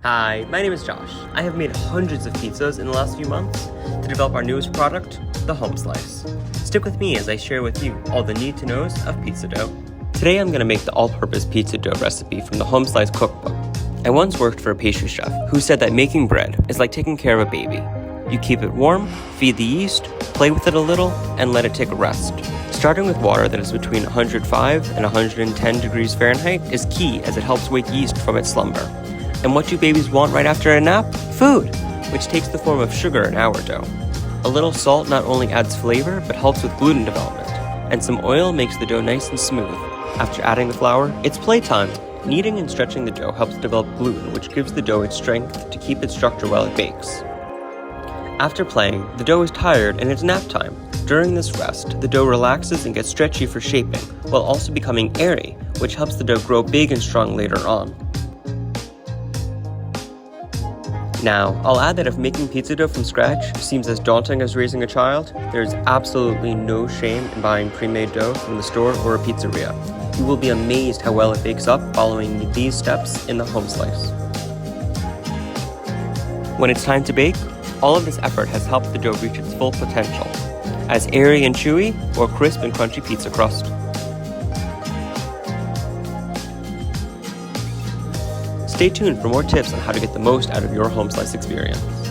Hi, my name is Josh. I have made hundreds of pizzas in the last few months to develop our newest product, the Home Slice. Stick with me as I share with you all the need-to-knows of pizza dough. Today I'm going to make the all-purpose pizza dough recipe from the Home Slice cookbook. I once worked for a pastry chef who said that making bread is like taking care of a baby. You keep it warm, feed the yeast, play with it a little, and let it take a rest. Starting with water that is between 105 and 110 degrees Fahrenheit is key as it helps wake yeast from its slumber. And what do babies want right after a nap? Food, which takes the form of sugar in our dough. A little salt not only adds flavor, but helps with gluten development. And some oil makes the dough nice and smooth. After adding the flour, it's playtime. Kneading and stretching the dough helps develop gluten, which gives the dough its strength to keep its structure while it bakes. After playing, the dough is tired and it's nap time. During this rest, the dough relaxes and gets stretchy for shaping, while also becoming airy, which helps the dough grow big and strong later on. Now, I'll add that if making pizza dough from scratch seems as daunting as raising a child, there's absolutely no shame in buying pre-made dough from the store or a pizzeria. You will be amazed how well it bakes up following these steps in the Home Slice. When it's time to bake, all of this effort has helped the dough reach its full potential, as airy and chewy or crisp and crunchy pizza crust. Stay tuned for more tips on how to get the most out of your Home Slice experience.